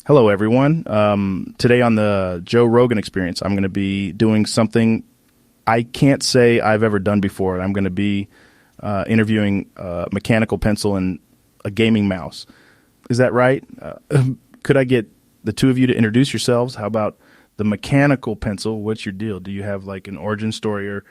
Hello, everyone. Today on the Joe Rogan Experience, I'm going to be doing something I can't say I've ever done before. I'm going to be interviewing a mechanical pencil and a gaming mouse. Is that right? Could I get the two of you to introduce yourselves? How about the mechanical pencil? What's your deal? Do you have like an origin story or...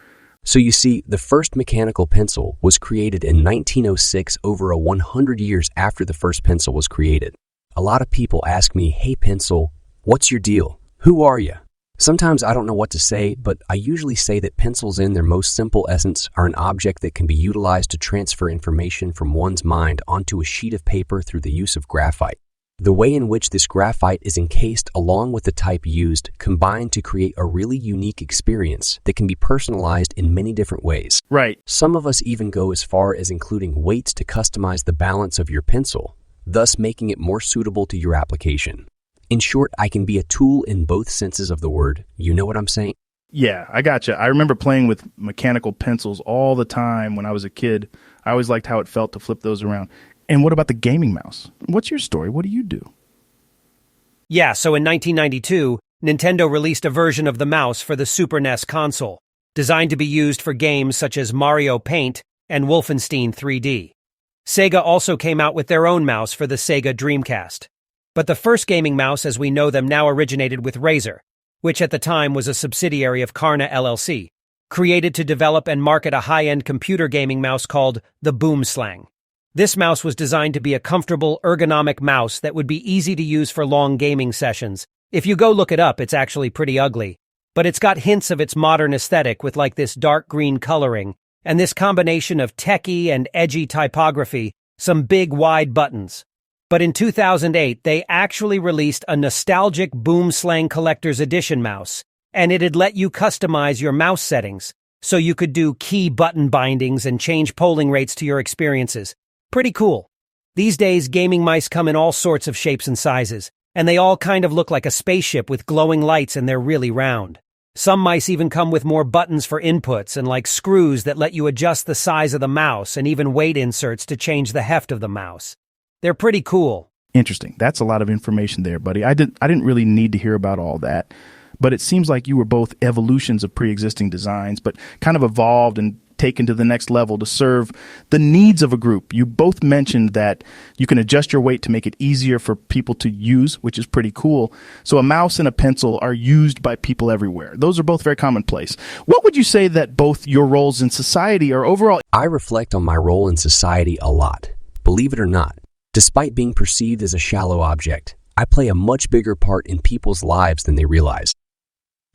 So you see, the first mechanical pencil was created in 1906, over 100 years after the first pencil was created. A lot of people ask me, hey pencil, what's your deal? Who are you? Sometimes I don't know what to say, but I usually say that pencils in their most simple essence are an object that can be utilized to transfer information from one's mind onto a sheet of paper through the use of graphite. The way in which this graphite is encased along with the type used combine to create a really unique experience that can be personalized in many different ways. Right. Some of us even go as far as including weights to customize the balance of your pencil, thus making it more suitable to your application. In short, I can be a tool in both senses of the word. You know what I'm saying? Yeah, I gotcha. I remember playing with mechanical pencils all the time when I was a kid. I always liked how it felt to flip those around. And what about the gaming mouse? What's your story? What do you do? Yeah, so in 1992, Nintendo released a version of the mouse for the Super NES console, designed to be used for games such as Mario Paint and Wolfenstein 3D. Sega also came out with their own mouse for the Sega Dreamcast. But the first gaming mouse as we know them now originated with Razer, which at the time was a subsidiary of Karna LLC, created to develop and market a high-end computer gaming mouse called the Boomslang. This mouse was designed to be a comfortable, ergonomic mouse that would be easy to use for long gaming sessions. If you go look it up, it's actually pretty ugly. But it's got hints of its modern aesthetic with like this dark green coloring, and this combination of techie and edgy typography, some big wide buttons. But in 2008, they actually released a nostalgic Boomslang Collector's Edition mouse, and it'd let you customize your mouse settings, so you could do key button bindings and change polling rates to your experiences. Pretty cool. These days, gaming mice come in all sorts of shapes and sizes, and they all kind of look like a spaceship with glowing lights, and they're really round. Some mice even come with more buttons for inputs and like screws that let you adjust the size of the mouse and even weight inserts to change the heft of the mouse. They're pretty cool. Interesting. That's a lot of information there, buddy. I didn't really need to hear about all that, but it seems like you were both evolutions of pre-existing designs, but kind of evolved and taken to the next level to serve the needs of a group. You both mentioned that you can adjust your weight to make it easier for people to use, which is pretty cool. So a mouse and a pencil are used by people everywhere. Those are both very commonplace. What would you say that both your roles in society are overall? I reflect on my role in society a lot. Believe it or not, despite being perceived as a shallow object, I play a much bigger part in people's lives than they realize.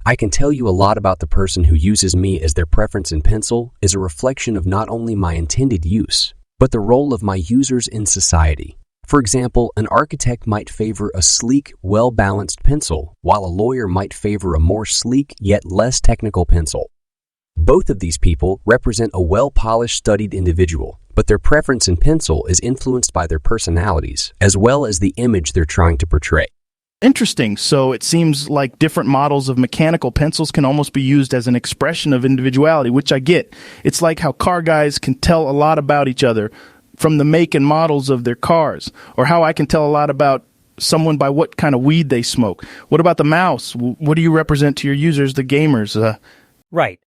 I can tell you a lot about the person who uses me as their preference in pencil is a reflection of not only my intended use, but the role of my users in society. For example, an architect might favor a sleek, well-balanced pencil, while a lawyer might favor a more sleek yet less technical pencil. Both of these people represent a well-polished, studied individual, but their preference in pencil is influenced by their personalities, as well as the image they're trying to portray. Interesting. So it seems like different models of mechanical pencils can almost be used as an expression of individuality, which I get. It's like how car guys can tell a lot about each other from the make and models of their cars, or how I can tell a lot about someone by what kind of weed they smoke. What about the mouse? What do you represent to your users, the gamers? Right.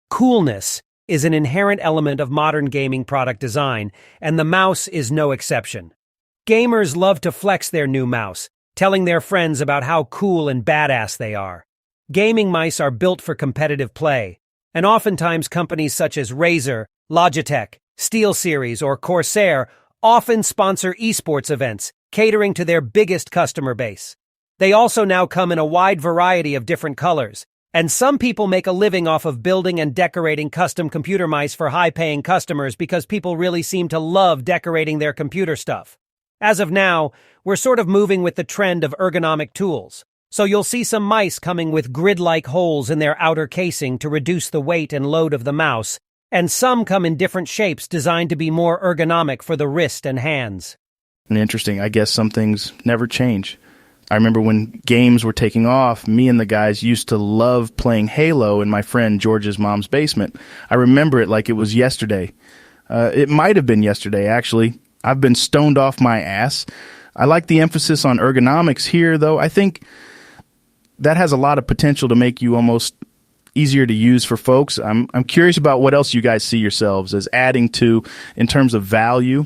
Coolness is an inherent element of modern gaming product design, and the mouse is no exception. Gamers love to flex their new mouse, telling their friends about how cool and badass they are. Gaming mice are built for competitive play, and oftentimes companies such as Razer, Logitech, SteelSeries, or Corsair often sponsor esports events, catering to their biggest customer base. They also now come in a wide variety of different colors, and some people make a living off of building and decorating custom computer mice for high-paying customers because people really seem to love decorating their computer stuff. As of now, we're sort of moving with the trend of ergonomic tools, so you'll see some mice coming with grid-like holes in their outer casing to reduce the weight and load of the mouse, and some come in different shapes designed to be more ergonomic for the wrist and hands. Interesting. I guess some things never change. I remember when games were taking off, me and the guys used to love playing Halo in my friend George's mom's basement. I remember it like it was yesterday. It might have been yesterday, actually. I've been stoned off my ass. I like the emphasis on ergonomics here, though. I think that has a lot of potential to make you almost easier to use for folks. I'm curious about what else you guys see yourselves as adding to in terms of value.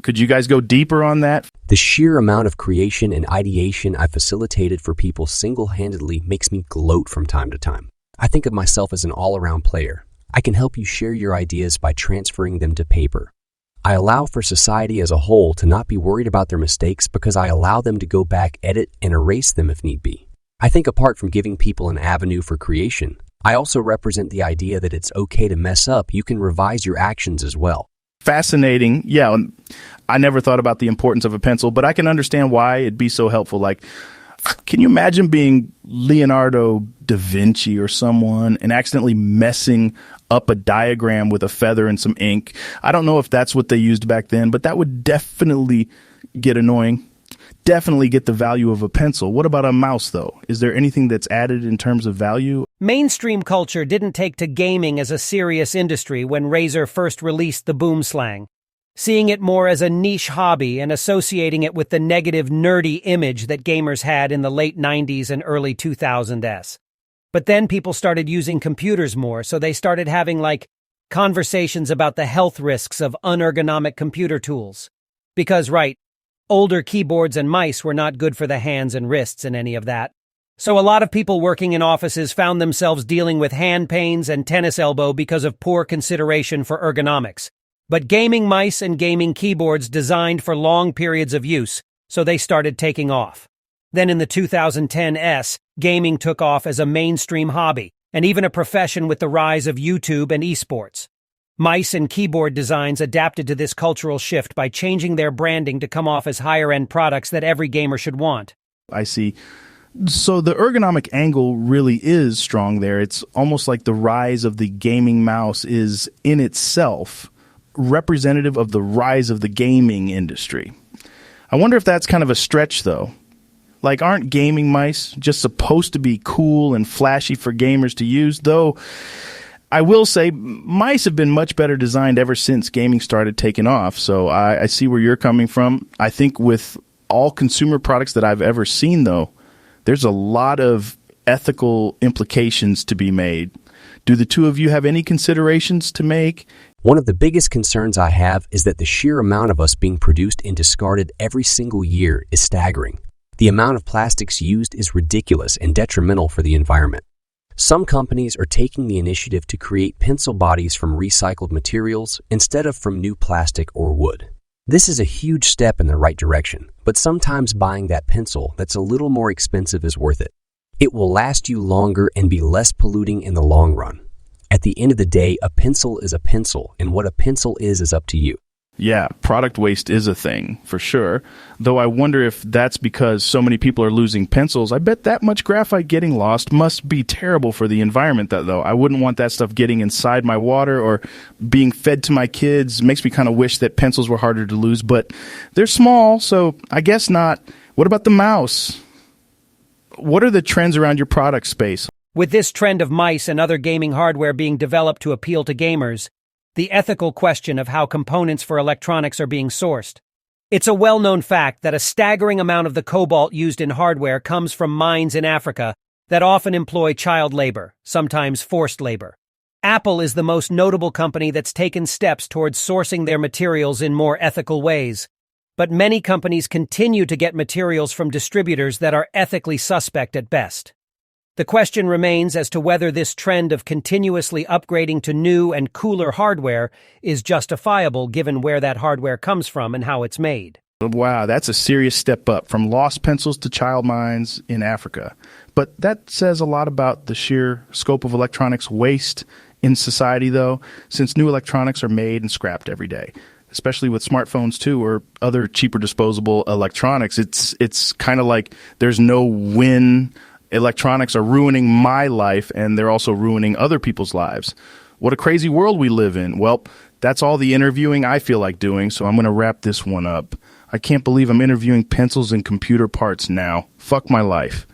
Could you guys go deeper on that? The sheer amount of creation and ideation I facilitated for people single-handedly makes me gloat from time to time. I think of myself as an all-around player. I can help you share your ideas by transferring them to paper. I allow for society as a whole to not be worried about their mistakes because I allow them to go back, edit, and erase them if need be. I think apart from giving people an avenue for creation, I also represent the idea that it's okay to mess up. You can revise your actions as well. Fascinating. Yeah, I never thought about the importance of a pencil, but I can understand why it'd be so helpful. Like, can you imagine being Leonardo da Vinci or someone and accidentally messing up a diagram with a feather and some ink? I don't know if that's what they used back then, but that would definitely get annoying. Definitely get the value of a pencil. What about a mouse, though? Is there anything that's added in terms of value? Mainstream culture didn't take to gaming as a serious industry when Razer first released the boom slang, seeing it more as a niche hobby and associating it with the negative, nerdy image that gamers had in the late 90s and early 2000s. But then people started using computers more, so they started having, conversations about the health risks of unergonomic computer tools. Because, older keyboards and mice were not good for the hands and wrists and any of that. So a lot of people working in offices found themselves dealing with hand pains and tennis elbow because of poor consideration for ergonomics. But gaming mice and gaming keyboards designed for long periods of use, so they started taking off. Then in the 2010s, gaming took off as a mainstream hobby, and even a profession with the rise of YouTube and esports. Mice and keyboard designs adapted to this cultural shift by changing their branding to come off as higher-end products that every gamer should want. I see. So the ergonomic angle really is strong there. It's almost like the rise of the gaming mouse is in itself representative of the rise of the gaming industry. I wonder if that's kind of a stretch, though. Like, aren't gaming mice just supposed to be cool and flashy for gamers to use? Though I will say mice have been much better designed ever since gaming started taking off. So I see where you're coming from. I think with all consumer products that I've ever seen, though, there's a lot of ethical implications to be made. Do the two of you have any considerations to make? One of the biggest concerns I have is that the sheer amount of us being produced and discarded every single year is staggering. The amount of plastics used is ridiculous and detrimental for the environment. Some companies are taking the initiative to create pencil bodies from recycled materials instead of from new plastic or wood. This is a huge step in the right direction, but sometimes buying that pencil that's a little more expensive is worth it. It will last you longer and be less polluting in the long run. At the end of the day, a pencil is a pencil, and what a pencil is up to you. Yeah, product waste is a thing, for sure. Though I wonder if that's because so many people are losing pencils. I bet that much graphite getting lost must be terrible for the environment, though. I wouldn't want that stuff getting inside my water or being fed to my kids. Makes me kind of wish that pencils were harder to lose, but they're small, so I guess not. What about the mouse? What are the trends around your product space? With this trend of mice and other gaming hardware being developed to appeal to gamers, the ethical question of how components for electronics are being sourced. It's a well-known fact that a staggering amount of the cobalt used in hardware comes from mines in Africa that often employ child labor, sometimes forced labor. Apple is the most notable company that's taken steps towards sourcing their materials in more ethical ways. But many companies continue to get materials from distributors that are ethically suspect at best. The question remains as to whether this trend of continuously upgrading to new and cooler hardware is justifiable given where that hardware comes from and how it's made. Wow, that's a serious step up from lost pencils to child mines in Africa. But that says a lot about the sheer scope of electronics waste in society, though, since new electronics are made and scrapped every day. Especially with smartphones, too, or other cheaper disposable electronics. It's kind of like there's no win. Electronics are ruining my life, and they're also ruining other people's lives. What a crazy world we live in. Well, that's all the interviewing I feel like doing, so I'm going to wrap this one up. I can't believe I'm interviewing pencils and computer parts now. Fuck my life.